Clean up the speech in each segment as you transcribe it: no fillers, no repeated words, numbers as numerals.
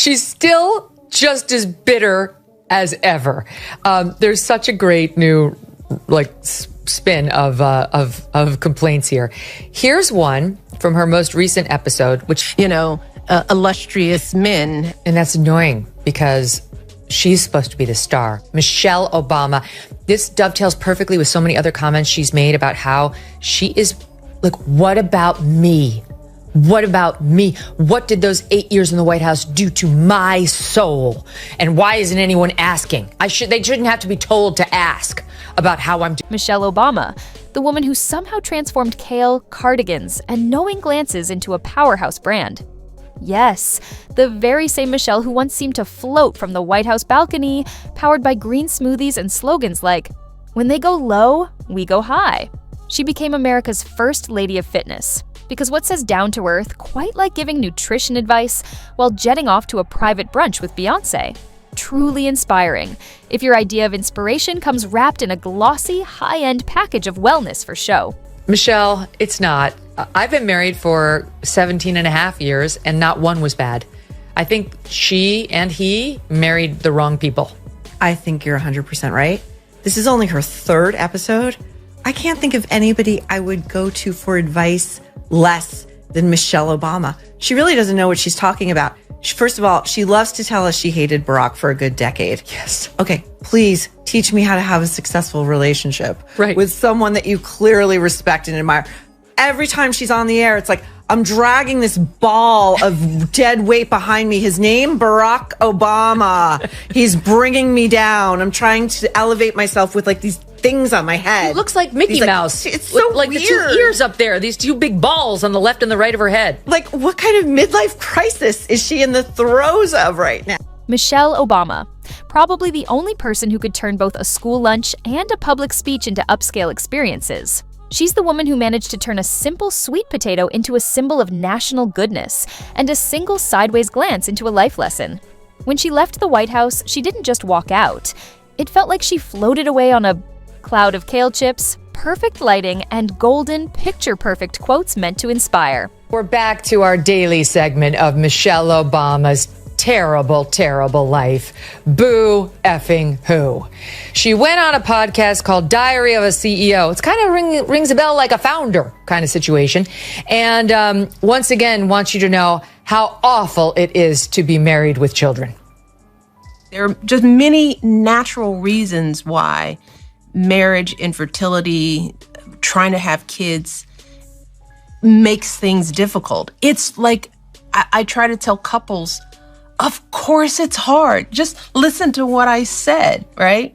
She's still just as bitter as ever. There's such a great new spin of complaints here. Here's one from her most recent episode, which, illustrious men. And that's annoying because she's supposed to be the star. Michelle Obama. This dovetails perfectly with so many other comments she's made about how she is what about me? What about me? What did those 8 years in the White House do to my soul? And why isn't anyone asking? They shouldn't have to be told to ask about how I'm doing. Michelle Obama, the woman who somehow transformed kale, cardigans, and knowing glances into a powerhouse brand. Yes, the very same Michelle who once seemed to float from the White House balcony, powered by green smoothies and slogans like, "When they go low, we go high." She became America's first lady of fitness. Because what says down to earth, quite like giving nutrition advice while jetting off to a private brunch with Beyonce. Truly inspiring, if your idea of inspiration comes wrapped in a glossy, high-end package of wellness for show. Michelle, it's not. I've been married for 17 and a half years, and not one was bad. I think she and he married the wrong people. I think you're 100% right. This is only her third episode. I can't think of anybody I would go to for advice less than Michelle Obama. She really doesn't know what she's talking about. First of all, she loves to tell us she hated Barack for a good decade. Yes. Okay, please teach me how to have a successful relationship with someone that you clearly respect and admire. Every time she's on the air, it's like, I'm dragging this ball of dead weight behind me. His name, Barack Obama. He's bringing me down. I'm trying to elevate myself with these things on my head. He looks like Mickey Mouse. It's so like weird. The two ears up there, these two big balls on the left and the right of her head. What kind of midlife crisis is she in the throes of right now? Michelle Obama, probably the only person who could turn both a school lunch and a public speech into upscale experiences. She's the woman who managed to turn a simple sweet potato into a symbol of national goodness and a single sideways glance into a life lesson. When she left the White House, she didn't just walk out. It felt like she floated away on a cloud of kale chips, perfect lighting, and golden, picture-perfect quotes meant to inspire. We're back to our daily segment of Michelle Obama's terrible, terrible life. Boo effing who. She went on a podcast called Diary of a CEO. It's kind of rings a bell like a founder kind of situation. And once again, wants you to know how awful it is to be married with children. There are just many natural reasons why marriage, infertility, trying to have kids makes things difficult. It's like, I try to tell couples, of course it's hard. Just listen to what I said, right?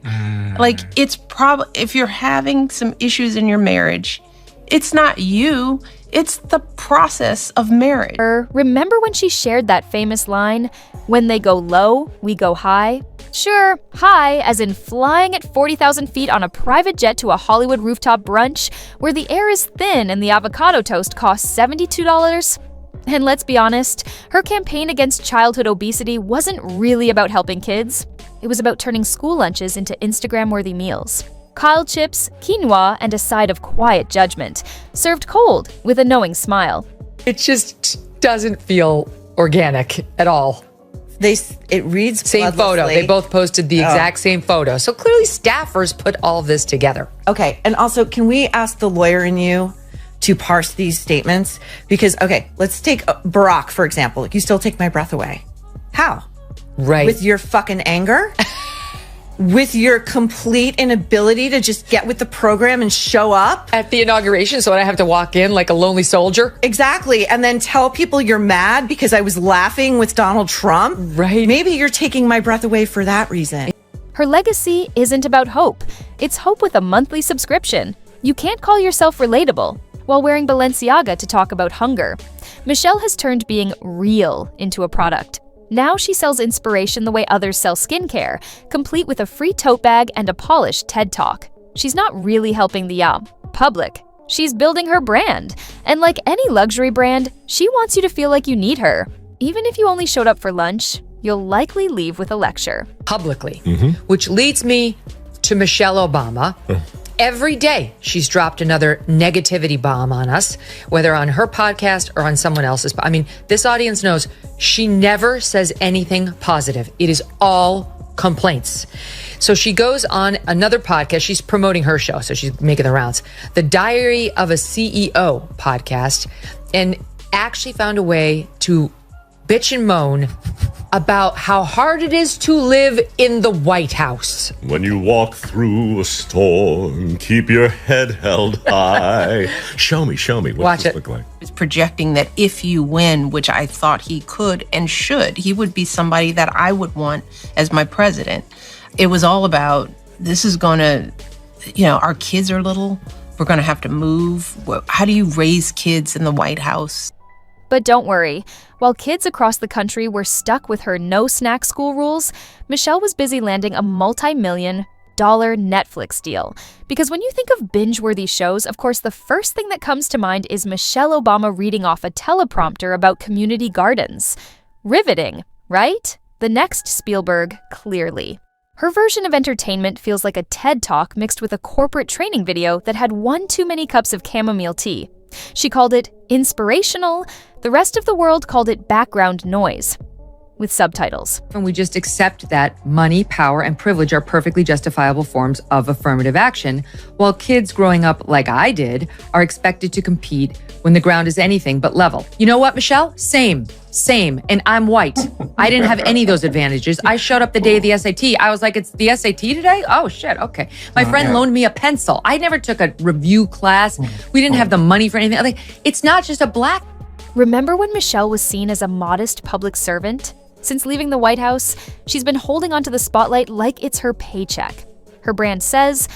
It's probably, if you're having some issues in your marriage, it's not you, it's the process of marriage. Remember when she shared that famous line, "When they go low, we go high"? Sure, high as in flying at 40,000 feet on a private jet to a Hollywood rooftop brunch where the air is thin and the avocado toast costs $72? And let's be honest, her campaign against childhood obesity wasn't really about helping kids. It was about turning school lunches into Instagram-worthy meals. Kyle chips, quinoa, and a side of quiet judgment, served cold with a knowing smile. It just doesn't feel organic at all. It reads same photo. bloodlessly. They both posted the exact same photo. So clearly staffers put all of this together. Okay, and also, can we ask the lawyer in you to parse these statements? Because, okay, let's take Barack, for example. You still take my breath away. How? Right. With your fucking anger? With your complete inability to just get with the program and show up? At the inauguration, so I have to walk in like a lonely soldier? Exactly. And then tell people you're mad because I was laughing with Donald Trump? Right. Maybe you're taking my breath away for that reason. Her legacy isn't about hope. It's hope with a monthly subscription. You can't call yourself relatable while wearing Balenciaga to talk about hunger. Michelle has turned being real into a product. Now she sells inspiration the way others sell skincare, complete with a free tote bag and a polished TED Talk. She's not really helping the public. She's building her brand. And like any luxury brand, she wants you to feel like you need her. Even if you only showed up for lunch, you'll likely leave with a lecture. Publicly. Which leads me to Michelle Obama Every day, she's dropped another negativity bomb on us, whether on her podcast or on someone else's. I mean, this audience knows she never says anything positive. It is all complaints. So she goes on another podcast. She's promoting her show, so she's making the rounds. The Diary of a CEO podcast, and actually found a way to bitch and moan about how hard it is to live in the White House. When you walk through a storm, keep your head held high. Show me. What's this look like? It's projecting that if you win, which I thought he could and should, he would be somebody that I would want as my president. It was all about, this is going to, our kids are little. We're going to have to move. How do you raise kids in the White House? But don't worry, while kids across the country were stuck with her no-snack school rules, Michelle was busy landing a multi-million-dollar Netflix deal. Because when you think of binge-worthy shows, of course, the first thing that comes to mind is Michelle Obama reading off a teleprompter about community gardens. Riveting, right? The next Spielberg, clearly. Her version of entertainment feels like a TED Talk mixed with a corporate training video that had one too many cups of chamomile tea. She called it inspirational. The rest of the world called it background noise, with subtitles. And we just accept that money, power, and privilege are perfectly justifiable forms of affirmative action, while kids growing up like I did are expected to compete when the ground is anything but level. You know what, Michelle? Same. And I'm white. I didn't have any of those advantages. I showed up the day of the SAT. I was like, it's the SAT today? Oh, shit, okay. My friend loaned me a pencil. I never took a review class. We didn't have the money for anything. Like, it's not just a black. Remember when Michelle was seen as a modest public servant? Since leaving the White House, she's been holding onto the spotlight like it's her paycheck. Her brand says,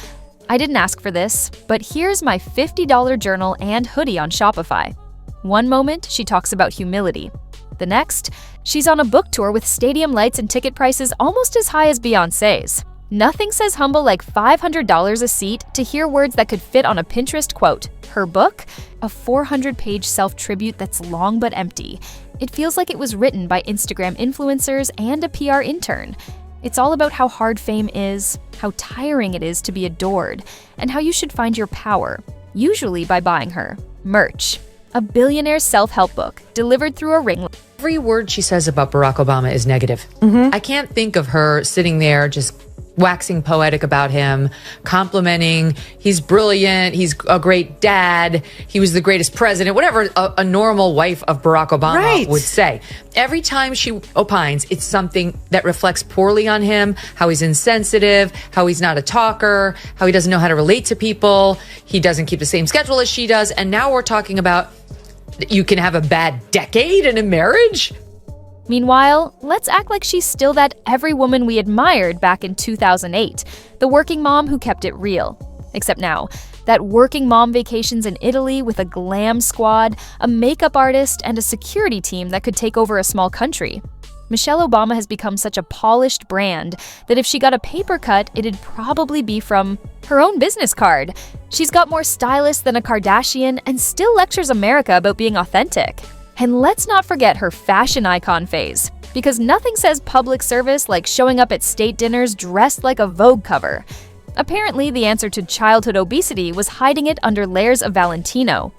I didn't ask for this, but here's my $50 journal and hoodie on Shopify. One moment, she talks about humility. The next, she's on a book tour with stadium lights and ticket prices almost as high as Beyoncé's. Nothing says humble like $500 a seat to hear words that could fit on a Pinterest quote. Her book, a 400-page self-tribute that's long but empty. It feels like it was written by Instagram influencers and a PR intern. It's all about how hard fame is, how tiring it is to be adored, and how you should find your power, usually by buying her merch. A billionaire's self-help book delivered through a ring. Every word she says about Barack Obama is negative. I can't think of her sitting there just waxing poetic about him, complimenting, he's brilliant, he's a great dad, he was the greatest president, whatever a normal wife of Barack Obama would say. Every time she opines, it's something that reflects poorly on him, how he's insensitive, how he's not a talker, how he doesn't know how to relate to people, he doesn't keep the same schedule as she does, and now we're talking about you can have a bad decade in a marriage? Meanwhile, let's act like she's still that every woman we admired back in 2008, the working mom who kept it real. Except now, that working mom vacations in Italy with a glam squad, a makeup artist, and a security team that could take over a small country. Michelle Obama has become such a polished brand that if she got a paper cut, it'd probably be from her own business card. She's got more stylists than a Kardashian and still lectures America about being authentic. And let's not forget her fashion icon phase, because nothing says public service like showing up at state dinners dressed like a Vogue cover. Apparently, the answer to childhood obesity was hiding it under layers of Valentino.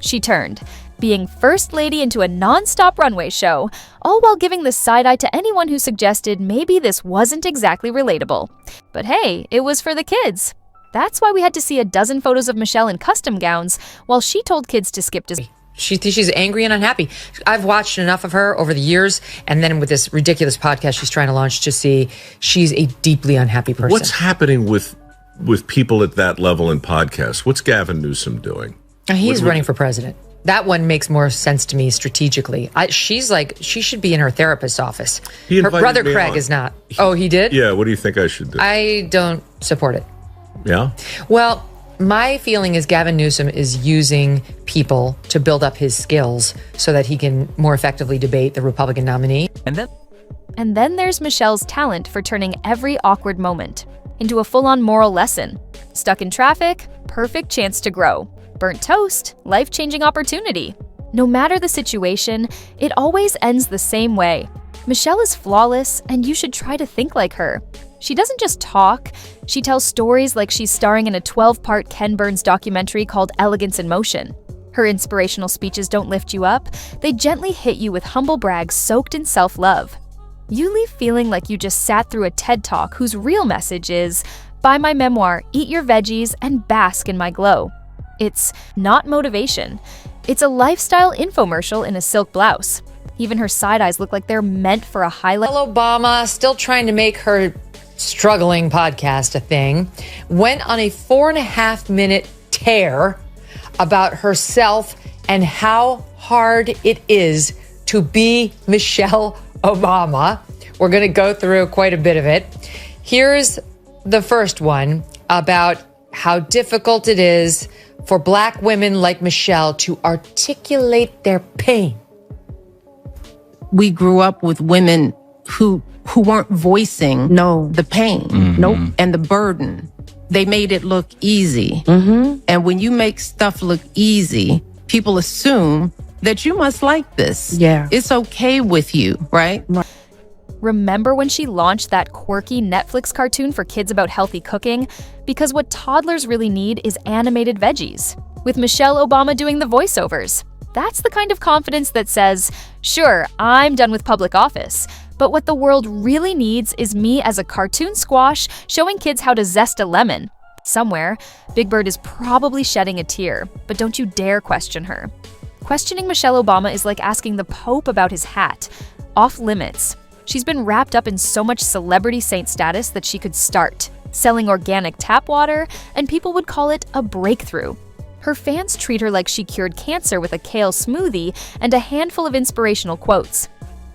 She turned, being first lady into a non-stop runway show, all while giving the side-eye to anyone who suggested maybe this wasn't exactly relatable. But hey, it was for the kids. That's why we had to see a dozen photos of Michelle in custom gowns while she told kids to skip to... She's angry and unhappy. I've watched enough of her over the years, and then with this ridiculous podcast she's trying to launch to see she's a deeply unhappy person. What's happening with people at that level in podcasts? What's Gavin Newsom doing? He's running for president. That one makes more sense to me strategically. She's like, she should be in her therapist's office. Her brother Craig is not. Oh, he did? Yeah, what do you think I should do? I don't support it. Yeah? Well, my feeling is Gavin Newsom is using people to build up his skills so that he can more effectively debate the Republican nominee. And then there's Michelle's talent for turning every awkward moment into a full-on moral lesson. Stuck in traffic? Perfect chance to grow. Burnt toast? Life-changing opportunity. No matter the situation, it always ends the same way. Michelle is flawless, and you should try to think like her. She doesn't just talk, she tells stories like she's starring in a 12-part Ken Burns documentary called Elegance in Motion. Her inspirational speeches don't lift you up, they gently hit you with humble brags soaked in self-love. You leave feeling like you just sat through a TED Talk whose real message is, buy my memoir, eat your veggies, and bask in my glow. It's not motivation. It's a lifestyle infomercial in a silk blouse. Even her side eyes look like they're meant for a highlight. Michelle Obama, still trying to make her struggling podcast a thing, went on a 4.5-minute tear about herself and how hard it is to be Michelle Obama. We're going to go through quite a bit of it. Here's the first one about how difficult it is for Black women like Michelle to articulate their pain. We grew up with women who weren't voicing the pain and the burden. They made it look easy. And when you make stuff look easy, people assume that you must like this. Yeah. It's okay with you, right? Remember when she launched that quirky Netflix cartoon for kids about healthy cooking? Because what toddlers really need is animated veggies, with Michelle Obama doing the voiceovers. That's the kind of confidence that says, sure, I'm done with public office, but what the world really needs is me as a cartoon squash showing kids how to zest a lemon. Somewhere, Big Bird is probably shedding a tear, but don't you dare question her. Questioning Michelle Obama is like asking the Pope about his hat. Off limits. She's been wrapped up in so much celebrity saint status that she could start selling organic tap water, and people would call it a breakthrough. Her fans treat her like she cured cancer with a kale smoothie and a handful of inspirational quotes.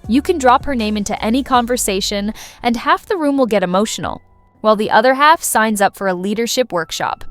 You can drop her name into any conversation, and half the room will get emotional, while the other half signs up for a leadership workshop.